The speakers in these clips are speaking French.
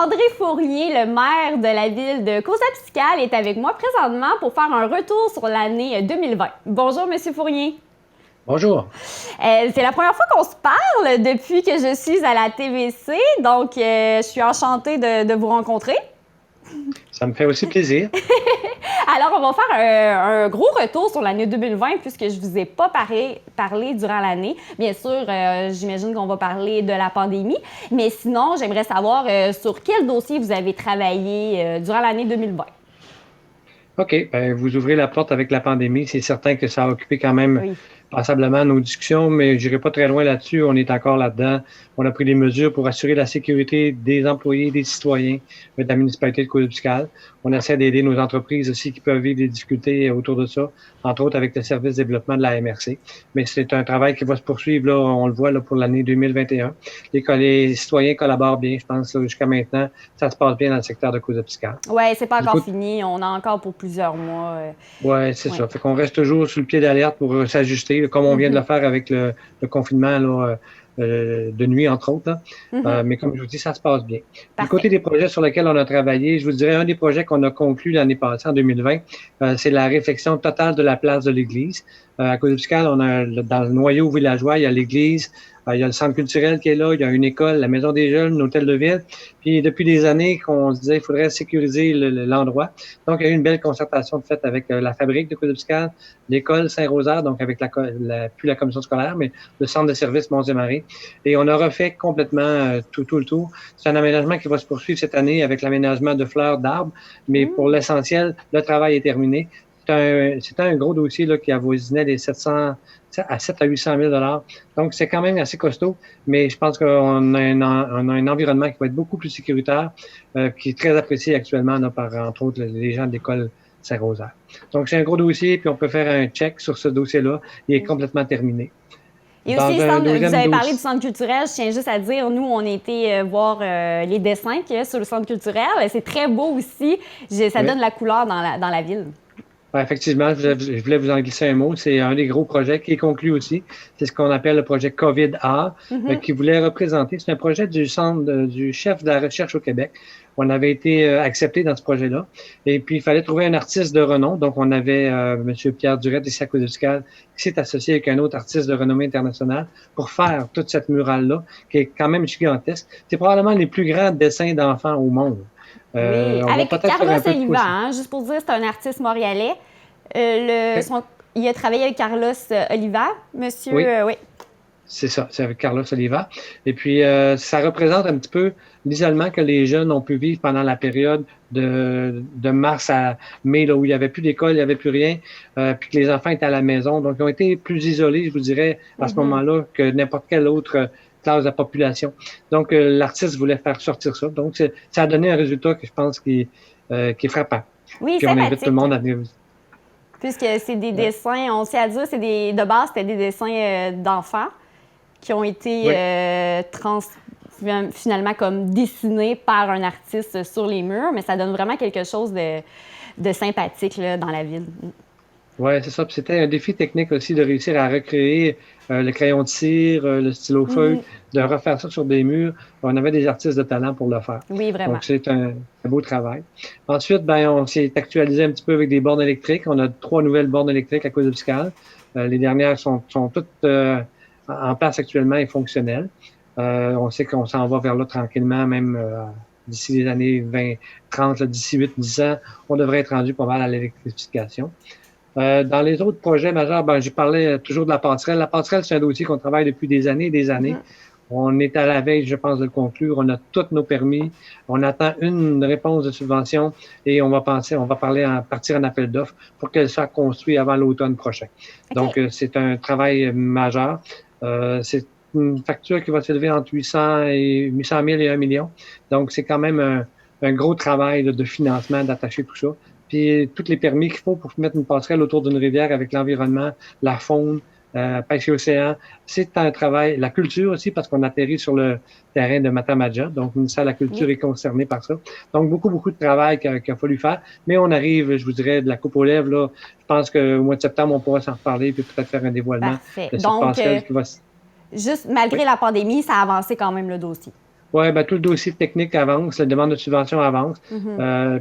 André Fournier, le maire de la ville de Cosapiscale, est avec moi présentement pour faire un retour sur l'année 2020. Bonjour, Monsieur Fournier. Bonjour. C'est la première fois qu'on se parle depuis que je suis à la TVC, donc je suis enchantée de vous rencontrer. Ça me fait aussi plaisir. Alors, on va faire un gros retour sur l'année 2020 puisque je ne vous ai pas parlé durant l'année. Bien sûr, j'imagine qu'on va parler de la pandémie, mais sinon, j'aimerais savoir sur quel dossier vous avez travaillé durant l'année 2020. OK, ben, vous ouvrez la porte avec la pandémie. C'est certain que ça a occupé quand même Oui. passablement nos discussions, mais je n'irai pas très loin là-dessus. On est encore là-dedans. On a pris des mesures pour assurer la sécurité des employés, des citoyens de la municipalité de Cosapiscale. On essaie d'aider nos entreprises aussi qui peuvent vivre des difficultés autour de ça, entre autres avec le service de développement de la MRC. Mais c'est un travail qui va se poursuivre, là, on le voit là, pour l'année 2021. Les citoyens collaborent bien, je pense, jusqu'à maintenant. Ça se passe bien dans le secteur de Cosapiscale. Oui, c'est pas encore fini. On a encore pour plusieurs mois. Oui, c'est ça. Fait qu'on reste toujours sur le pied d'alerte pour s'ajuster, comme on vient de le faire avec le confinement là, de nuit, entre autres. Mais comme je vous dis, ça se passe bien. Du côté des projets sur lesquels on a travaillé, je vous dirais, un des projets qu'on a conclu l'année passée, en 2020, c'est la réfection totale de la place de l'église. À Cosapiscale, on a dans le noyau villageois, il y a l'église, il y a le centre culturel qui est là, il y a une école, la maison des jeunes, l'hôtel de ville. Puis depuis des années qu'on se disait qu'il faudrait sécuriser l'endroit. Donc, il y a eu une belle concertation de fait avec la fabrique de Cosapiscale, l'école Saint-Rosaire, donc avec plus la commission scolaire, mais le centre de services Monts-et-Maries. Et on a refait complètement tout le tour. C'est un aménagement qui va se poursuivre cette année avec l'aménagement de fleurs, d'arbres. Mais pour l'essentiel, le travail est terminé. C'était un gros dossier là, qui avoisinait les 700 à 800 000 $. Donc, c'est quand même assez costaud, mais je pense qu'on a un environnement qui va être beaucoup plus sécuritaire, qui est très apprécié actuellement là, par, entre autres, les gens de l'école Saint-Rosaire. Donc, c'est un gros dossier, puis on peut faire un check sur ce dossier-là. Il est complètement terminé. Et aussi, vous avez parlé du centre culturel. Je tiens juste à dire, nous, on a été voir les dessins qu'il y a sur le centre culturel. C'est très beau aussi. Ça donne la couleur dans la ville. Ouais, effectivement, je voulais vous en glisser un mot. C'est un des gros projets qui est conclu aussi. C'est ce qu'on appelle le projet COVID Art, qui voulait représenter. C'est un projet du chef de la recherche au Québec. On avait été accepté dans ce projet-là. Et puis, il fallait trouver un artiste de renom. Donc, on avait M. Pierre Durette ici à Cosapiscale qui s'est associé avec un autre artiste de renommée internationale pour faire toute cette murale-là, qui est quand même gigantesque. C'est probablement les plus grands dessins d'enfants au monde. Oui, avec Carlos Oliva, hein, juste pour dire, c'est un artiste montréalais. Il a travaillé avec Carlos Oliva, monsieur. Oui. C'est ça, c'est avec Carlos Oliva. Et puis, ça représente un petit peu l'isolement que les jeunes ont pu vivre pendant la période de mars à mai, là, où il n'y avait plus d'école, il n'y avait plus rien, puis que les enfants étaient à la maison. Donc, ils ont été plus isolés, je vous dirais, à ce moment-là, que n'importe quelle autre classe de la population. Donc, l'artiste voulait faire sortir ça. Donc, ça a donné un résultat que je pense qui est frappant. Oui, puis on invite tout le monde à venir visiter. Puisque c'est des dessins, on sait à dire, de base, c'était des dessins d'enfants qui ont été finalement comme dessinés par un artiste sur les murs, mais ça donne vraiment quelque chose de sympathique là, dans la ville. Oui, c'est ça. Puis c'était un défi technique aussi de réussir à recréer le crayon de cire, le stylo feuille, de refaire ça sur des murs. On avait des artistes de talent pour le faire. Oui, vraiment. Donc, c'est un beau travail. Ensuite, on s'est actualisé un petit peu avec des bornes électriques. On a 3 nouvelles bornes électriques à Cosapiscale. Les dernières sont toutes en place actuellement et fonctionnelles. On sait qu'on s'en va vers là tranquillement, même d'ici les années 2030, d'ici 8-10 ans, on devrait être rendu pas mal à l'électrification. Dans les autres projets majeurs, j'ai parlé toujours de la passerelle. La passerelle, c'est un dossier qu'on travaille depuis des années et des années. On est à la veille, je pense, de le conclure. On a tous nos permis. On attend une réponse de subvention et on va partir en appel d'offres pour qu'elle soit construite avant l'automne prochain. Okay. Donc, c'est un travail majeur. C'est une facture qui va s'élever entre 800 000 et 1 million. Donc, c'est quand même un gros travail de financement, d'attacher tout ça. Puis tous les permis qu'il faut pour mettre une passerelle autour d'une rivière avec l'environnement, la faune, pêche et océan. C'est un travail, la culture aussi, parce qu'on atterrit sur le terrain de Matamaja. Donc, le ministère de la Culture est concerné par ça. Donc, beaucoup de travail qu'il a fallu faire. Mais on arrive, je vous dirais, de la coupe aux lèvres. Là. Je pense qu'au mois de septembre, on pourra s'en reparler puis peut-être faire un dévoilement de cette passerelle qui va... Juste malgré la pandémie, ça a avancé quand même le dossier. Oui, ben, tout le dossier technique avance, la demande de subvention avance.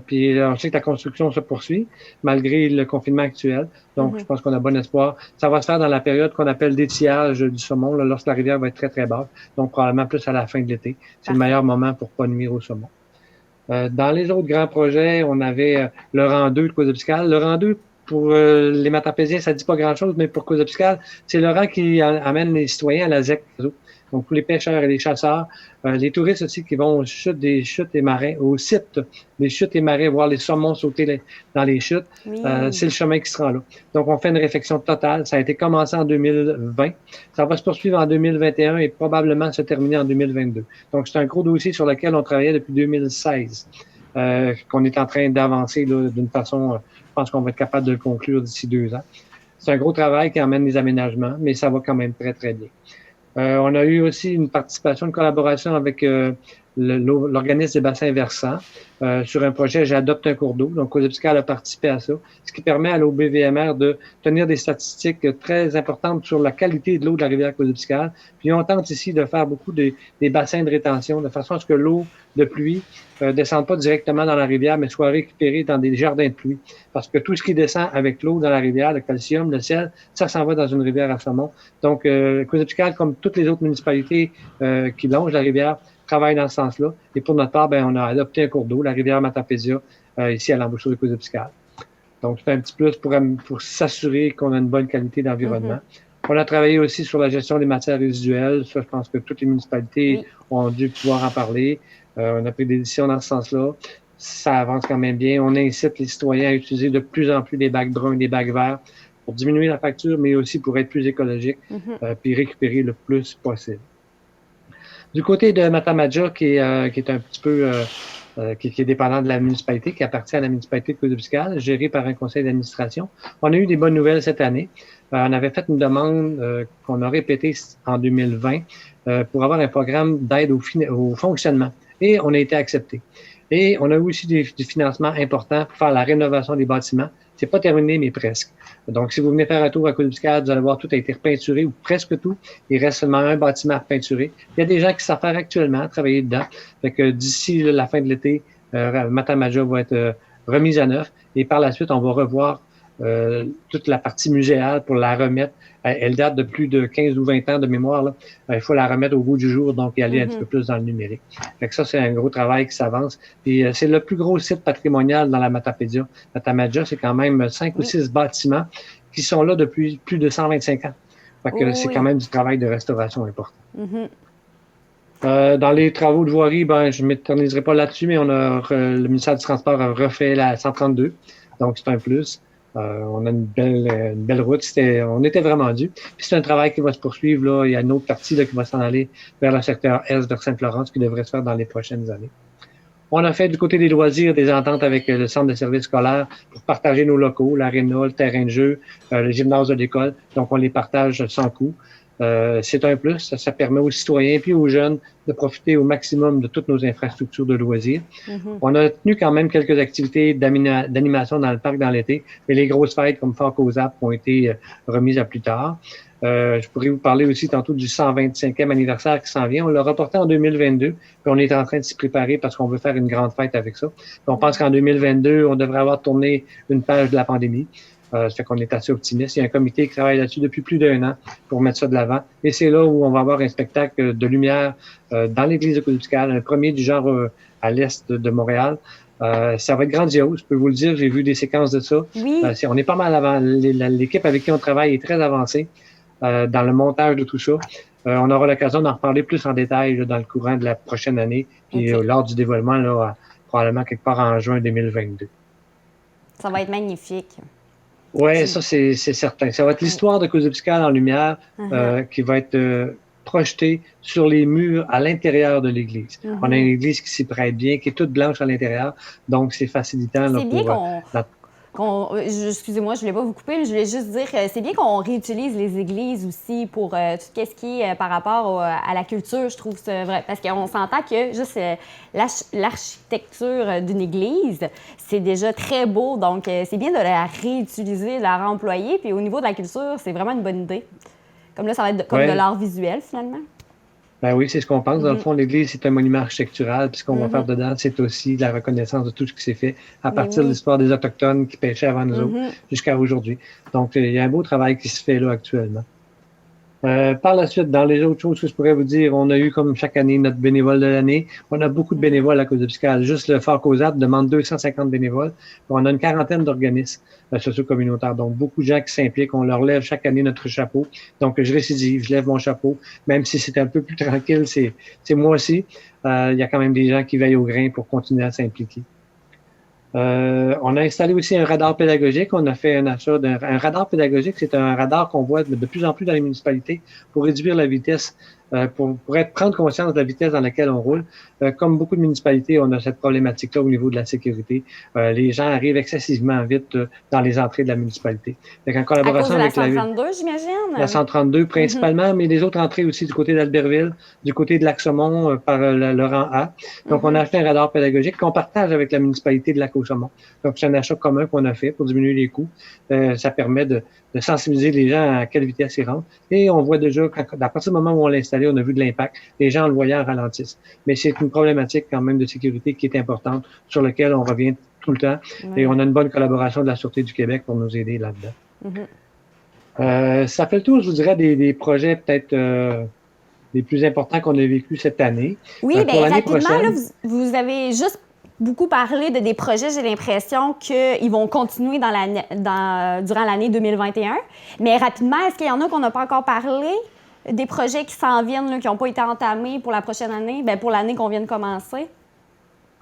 Puis on sait que la construction se poursuit malgré le confinement actuel. Donc, je pense qu'on a bon espoir. Ça va se faire dans la période qu'on appelle d'étiage du saumon, là, lorsque la rivière va être très, très basse. Donc, probablement plus à la fin de l'été. C'est le meilleur moment pour pas nuire au saumon. Dans les autres grands projets, on avait le rang 2 de Causa-Piscale. Le rang 2, pour les Matapésiens, ça dit pas grand-chose, mais pour Causa-Piscale, c'est le rang qui amène les citoyens à la ZEC. Donc, pour les pêcheurs et les chasseurs, les touristes aussi qui vont des chutes et marais, au site des chutes et marais, voir les saumons sauter dans les chutes, c'est le chemin qui se rend là. Donc, on fait une réflexion totale. Ça a été commencé en 2020. Ça va se poursuivre en 2021 et probablement se terminer en 2022. Donc, c'est un gros dossier sur lequel on travaillait depuis 2016, qu'on est en train d'avancer d'une façon, je pense qu'on va être capable de le conclure d'ici 2 ans. C'est un gros travail qui amène des aménagements, mais ça va quand même très, très bien. On a eu aussi une participation, une collaboration avec l'organisme des bassins versants sur un projet J'adopte un cours d'eau. Donc, Causa-Piscale a participé à ça, ce qui permet à l'OBVMR de tenir des statistiques très importantes sur la qualité de l'eau de la rivière Causa-Piscale. Puis, on tente ici de faire beaucoup des bassins de rétention de façon à ce que l'eau de pluie descende pas directement dans la rivière, mais soit récupérée dans des jardins de pluie. Parce que tout ce qui descend avec l'eau dans la rivière, le calcium, le sel, ça s'en va dans une rivière à saumon. Donc, Causa-Piscale, comme toutes les autres municipalités qui longent la rivière, travaille dans ce sens-là. Et pour notre part, ben, on a adopté un cours d'eau, la rivière Matapédia, ici à l'embouchure de Causa-Piscale. Donc, c'est un petit plus pour s'assurer qu'on a une bonne qualité d'environnement. On a travaillé aussi sur la gestion des matières résiduelles. Ça, je pense que toutes les municipalités ont dû pouvoir en parler. On a pris des décisions dans ce sens-là. Ça avance quand même bien. On incite les citoyens à utiliser de plus en plus des bacs bruns, des bacs verts pour diminuer la facture, mais aussi pour être plus écologique, puis récupérer le plus possible. Du côté de Matamadja, qui est un petit peu qui est dépendant de la municipalité, qui appartient à la municipalité de Causa-Piscale, gérée par un conseil d'administration. On a eu des bonnes nouvelles cette année. On avait fait une demande qu'on a répétée en 2020 pour avoir un programme d'aide au fonctionnement. Et on a été accepté. Et on a eu aussi du financement important pour faire la rénovation des bâtiments. C'est pas terminé, mais presque. Donc, si vous venez faire un tour à Causa-Piscale, vous allez voir, tout a été repeinturé, ou presque tout. Il reste seulement un bâtiment à repeinturer. Il y a des gens qui savent faire actuellement, travailler dedans. Fait que d'ici la fin de l'été, Matamadja va être remise à neuf. Et par la suite, on va revoir toute la partie muséale pour la remettre. Elle date de plus de 15 ou 20 ans de mémoire, là. Il faut la remettre au goût du jour, donc y aller un petit peu plus dans le numérique. Fait que ça, c'est un gros travail qui s'avance. Puis c'est le plus gros site patrimonial dans la Matapédia. Matamadja, c'est quand même 5 ou 6 bâtiments qui sont là depuis plus de 125 ans. Fait que c'est quand même du travail de restauration important. Dans les travaux de voirie, ben, je ne m'éterniserai pas là-dessus, mais le ministère du Transport a refait la 132, donc c'est un plus. On a une belle route. On était vraiment dû. Puis c'est un travail qui va se poursuivre. Là. Il y a une autre partie là, qui va s'en aller vers le secteur Est, vers Sainte-Florence, qui devrait se faire dans les prochaines années. On a fait du côté des loisirs des ententes avec le centre de services scolaires pour partager nos locaux, l'aréna, le terrain de jeu, le gymnase de l'école. Donc, on les partage sans coût. C'est un plus. Ça permet aux citoyens et aux jeunes de profiter au maximum de toutes nos infrastructures de loisirs. On a tenu quand même quelques activités d'animation dans le parc dans l'été, mais les grosses fêtes comme Fort Causa ont été remises à plus tard. Je pourrais vous parler aussi tantôt du 125e anniversaire qui s'en vient. On l'a reporté en 2022, puis on est en train de s'y préparer parce qu'on veut faire une grande fête avec ça. Puis on pense qu'en 2022, on devrait avoir tourné une page de la pandémie. Ça fait qu'on est assez optimiste. Il y a un comité qui travaille là-dessus depuis plus d'1 an pour mettre ça de l'avant. Et c'est là où on va avoir un spectacle de lumière dans l'église de Causa-Piscale, un premier du genre à l'est de Montréal. Ça va être grandiose, je peux vous le dire. J'ai vu des séquences de ça. Oui. On est pas mal avant. L'équipe avec qui on travaille est très avancée dans le montage de tout ça. On aura l'occasion d'en reparler plus en détail là, dans le courant de la prochaine année, puis lors du dévoilement, là, probablement quelque part en juin 2022. Ça va être magnifique. Oui, ça, c'est certain. Ça va être l'histoire de Causa-Piscale en lumière qui va être projetée sur les murs à l'intérieur de l'église. On a une église qui s'y prête bien, qui est toute blanche à l'intérieur, donc c'est facilitant. C'est bien excusez-moi, je voulais pas vous couper, mais je voulais juste dire c'est bien qu'on réutilise les églises aussi pour tout ce qui est par rapport à la culture, je trouve ça vrai. Parce qu'on s'entend que juste l'architecture d'une église, c'est déjà très beau. Donc, c'est bien de la réutiliser, de la réemployer. Puis au niveau de la culture, c'est vraiment une bonne idée. Comme là, ça va être comme de l'art visuel, finalement. Ben oui, c'est ce qu'on pense. Dans le fond, l'église, c'est un monument architectural. Puis ce qu'on va faire dedans, c'est aussi la reconnaissance de tout ce qui s'est fait à Mais partir de oui. l'histoire des Autochtones qui pêchaient avant nous autres jusqu'à aujourd'hui. Donc, il y a un beau travail qui se fait là actuellement. Par la suite, dans les autres choses que je pourrais vous dire, on a eu comme chaque année notre bénévole de l'année. On a beaucoup de bénévoles à Côte-de-Biscayne. Juste le Fort Causac demande 250 bénévoles. On a une quarantaine d'organismes socio-communautaires. Donc, beaucoup de gens qui s'impliquent. On leur lève chaque année notre chapeau. Donc, je récidive, je lève mon chapeau. Même si c'est un peu plus tranquille, c'est moi aussi. Il y a quand même des gens qui veillent au grain pour continuer à s'impliquer. On a installé aussi un radar pédagogique. On a fait un achat d'un radar pédagogique. C'est un radar qu'on voit de plus en plus dans les municipalités pour réduire la vitesse, pour prendre conscience de la vitesse dans laquelle on roule. Comme beaucoup de municipalités, on a cette problématique-là au niveau de la sécurité. Les gens arrivent excessivement vite dans les entrées de la municipalité. Donc, en collaboration avec la avec 132, j'imagine? La 132 principalement, mais les autres entrées aussi du côté d'Albertville, du côté de Lac-Saumon par le rang A. Donc, on a acheté un radar pédagogique qu'on partage avec la municipalité de Lac-Saumon. Donc, c'est un achat commun qu'on a fait pour diminuer les coûts. Ça permet de sensibiliser les gens à quelle vitesse ils rentrent. Et on voit déjà, à partir du moment où on l'a installé, on a vu de l'impact. Les gens, en le voyant, ralentissent. Mais c'est une problématique quand même de sécurité qui est importante, sur laquelle on revient tout le temps. Et on a une bonne collaboration de la Sûreté du Québec pour nous aider là-dedans. Ça fait le tour, je vous dirais, des projets peut-être les plus importants qu'on a vécu cette année. Oui, bien rapidement, là, vous avez juste beaucoup parlé de des projets, j'ai l'impression qu'ils vont continuer durant l'année 2021. Mais rapidement, est-ce qu'il y en a qu'on n'a pas encore parlé? Des projets qui s'en viennent, là, qui n'ont pas été entamés pour la prochaine année, bien, pour l'année qu'on vient de commencer?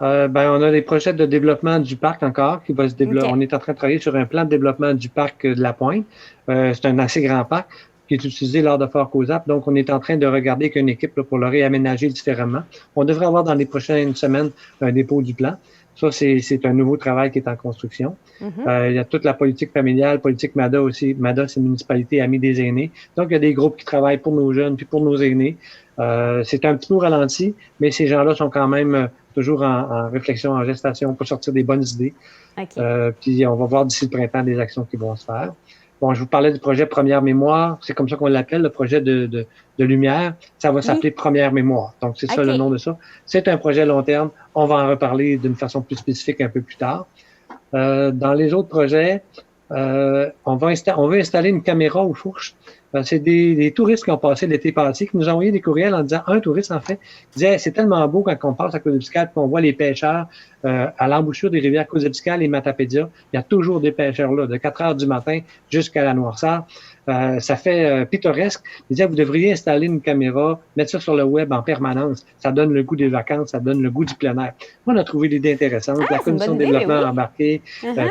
On a des projets de développement du parc encore qui va se développer. Okay. On est en train de travailler sur un plan de développement du parc de la Pointe. C'est un assez grand parc qui est utilisé lors de Fort Causac. Donc, on est en train de regarder avec une équipe là, pour le réaménager différemment. On devrait avoir dans les prochaines semaines un dépôt du plan. Ça, c'est un nouveau travail qui est en construction. Il y a toute la politique familiale, politique MADA aussi. MADA, c'est Municipalité Amie des aînés. Donc, il y a des groupes qui travaillent pour nos jeunes puis pour nos aînés. C'est un petit peu ralenti, mais ces gens-là sont quand même toujours en réflexion, en gestation pour sortir des bonnes idées. Okay. Puis on va voir d'ici le printemps des actions qui vont se faire. Bon, je vous parlais du projet Première Mémoire. C'est comme ça qu'on l'appelle, le projet de lumière. Ça va s'appeler Première Mémoire. Donc, c'est ça le nom de ça. C'est un projet long terme. On va en reparler d'une façon plus spécifique un peu plus tard. Dans les autres projets, on veut installer une caméra aux fourches. C'est des touristes qui ont passé l'été passé, qui nous ont envoyé des courriels en disant, un touriste en fait, disait, c'est tellement beau quand on passe à Côte-de-Biscayne qu'on voit les pêcheurs à l'embouchure des rivières Côte-de-Biscayne et Matapédia. Il y a toujours des pêcheurs là, de 4 heures du matin jusqu'à la noirceur. Ça fait pittoresque. Il disait, vous devriez installer une caméra, mettre ça sur le web en permanence. Ça donne le goût des vacances, ça donne le goût du plein air. Moi, on a trouvé l'idée intéressante. La commission de développement a embarqué,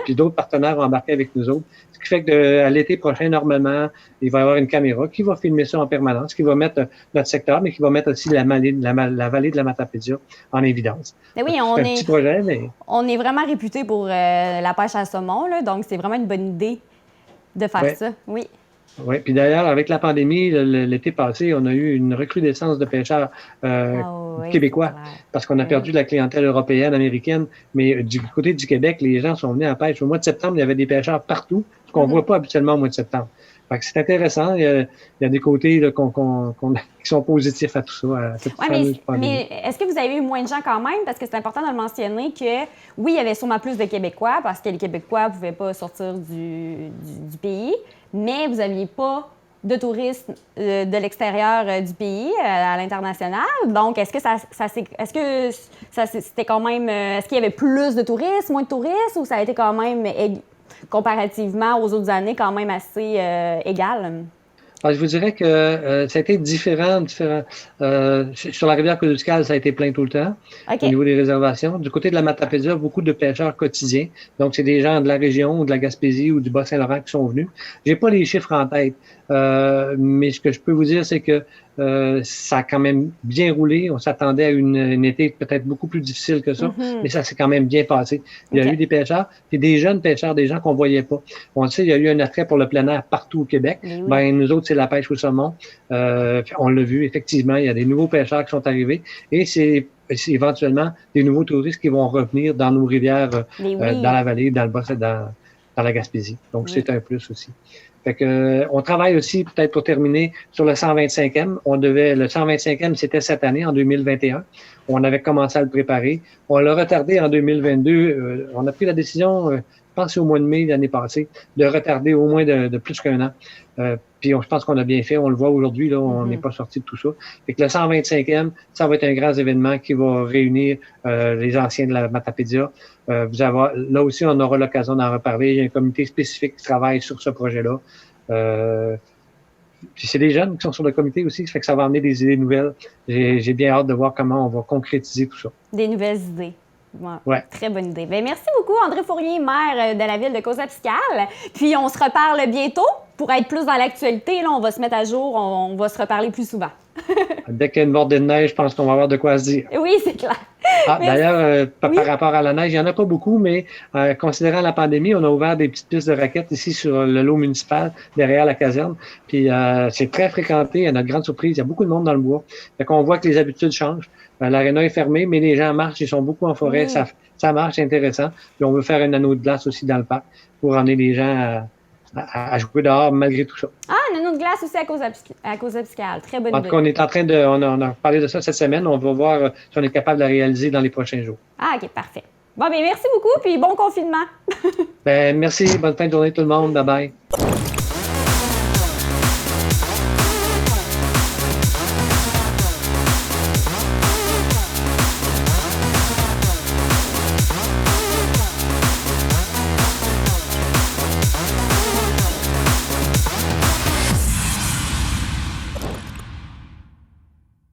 puis d'autres partenaires ont embarqué avec nous autres. Ce qui fait que à l'été prochain, normalement, il va y avoir une caméra qui va filmer ça en permanence, qui va mettre notre secteur, mais qui va mettre aussi la vallée de la Matapédia en évidence. Mais oui, c'est un petit projet, mais... On est vraiment réputé pour la pêche à saumon, là, donc c'est vraiment une bonne idée de faire ça. Oui. Oui, puis d'ailleurs, avec la pandémie, l'été passé, on a eu une recrudescence de pêcheurs québécois parce qu'on a perdu la clientèle européenne, américaine. Mais du côté du Québec, les gens sont venus à pêche. Au mois de septembre, il y avait des pêcheurs partout, ce qu'on ne voit pas habituellement au mois de septembre. Fait que c'est intéressant. Il y a des côtés là, qui sont positifs à tout ça. À cette mais est-ce que vous avez eu moins de gens quand même? Parce que c'est important de le mentionner que, oui, il y avait sûrement plus de Québécois parce que les Québécois ne pouvaient pas sortir du pays, mais vous n'aviez pas de touristes de l'extérieur du pays à l'international. Donc, est-ce que c'était quand même... Est-ce qu'il y avait plus de touristes, moins de touristes, ou ça a été quand même... comparativement aux autres années, quand même assez égal? Alors, je vous dirais que ça a été différent. Sur la rivière Côte-de-Biscayne, ça a été plein tout le temps au niveau des réservations. Du côté de la Matapédia, beaucoup de pêcheurs quotidiens. Donc, c'est des gens de la région, ou de la Gaspésie ou du Bas-Saint-Laurent qui sont venus. J'ai pas les chiffres en tête, mais ce que je peux vous dire, c'est que ça a quand même bien roulé. On s'attendait à une été peut-être beaucoup plus difficile que ça, mais ça s'est quand même bien passé. Il y a eu des pêcheurs, puis des jeunes pêcheurs, des gens qu'on voyait pas. On le sait, il y a eu un attrait pour le plein air partout au Québec. Ben, nous autres, c'est la pêche au saumon. On l'a vu, effectivement, il y a des nouveaux pêcheurs qui sont arrivés et c'est éventuellement des nouveaux touristes qui vont revenir dans nos rivières, dans la vallée, dans le bas, dans la Gaspésie. Donc, c'est un plus aussi. Fait que, on travaille aussi, peut-être pour terminer, sur le 125e. Le 125e, c'était cette année, en 2021. On avait commencé à le préparer. On l'a retardé en 2022. On a pris la décision, je pense au mois de mai l'année passée, de retarder au moins de plus qu'un an. Puis je pense qu'on a bien fait. On le voit aujourd'hui, là, on n'est pas sorti de tout ça. Fait que le 125e, ça va être un grand événement qui va réunir les anciens de la Matapédia. Là aussi, on aura l'occasion d'en reparler. Il y a un comité spécifique qui travaille sur ce projet-là. Puis c'est des jeunes qui sont sur le comité aussi, ça fait que ça va amener des idées nouvelles. J'ai bien hâte de voir comment on va concrétiser tout ça. Des nouvelles idées. Ouais. Très bonne idée. Bien, merci beaucoup, André Fournier, maire de la ville de Causa-Piscale. Puis on se reparle bientôt pour être plus dans l'actualité. Là, on va se mettre à jour, on va se reparler plus souvent. Dès qu'il y a une bordée de neige, je pense qu'on va avoir de quoi se dire. Oui, c'est clair. D'ailleurs, par rapport à la neige, il n'y en a pas beaucoup, mais considérant la pandémie, on a ouvert des petites pistes de raquettes ici sur le lot municipal, derrière la caserne. Puis c'est très fréquenté, à notre grande surprise, il y a beaucoup de monde dans le bois. Fait qu'on voit que les habitudes changent. L'aréna est fermée, mais les gens marchent, ils sont beaucoup en forêt, ça marche, c'est intéressant. Puis on veut faire un anneau de glace aussi dans le parc pour emmener les gens à jouer dehors malgré tout ça. Ah, un anneau de glace aussi à Causa-Piscale. Très bonne idée. En tout cas, on est en train on a parlé de ça cette semaine. On va voir si on est capable de la réaliser dans les prochains jours. Ah, OK, parfait. Bon, bien, merci beaucoup, puis bon confinement. Merci. Bonne fin de journée tout le monde. Bye bye.